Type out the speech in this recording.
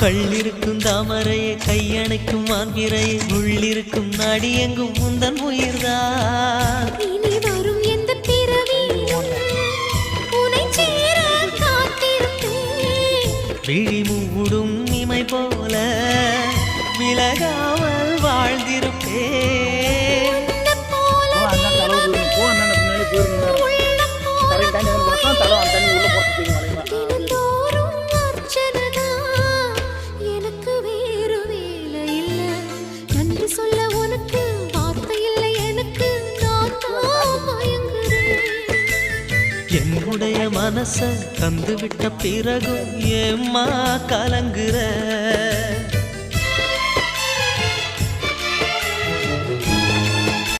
கள்ளிருக்கும் தாமரையை கையணைக்கும் மான்பிரையை உள்ளிருக்கும் நாடி எங்கும் முந்தன் உயிர்தான் இனி வரும் எந்த பிறவியும் உனை சேர காத்திருப்பேன் விழி மூடும் இமை போல விலகாமல் வாழ்ந்திருப்பேன் உன்னைப் போல உள்ளம் போல தினந்தோறும் அர்ச்சனைதான். எனக்கு வேறு வேலை இல்ல. நன்றி சொல்ல உனக்கு வார்த்தை இல்லை எனக்கு. நான் தான் மயங்குறேன். என்னுடைய மனச தந்துவிட்ட பிறகும் ஏம்மா கலங்குற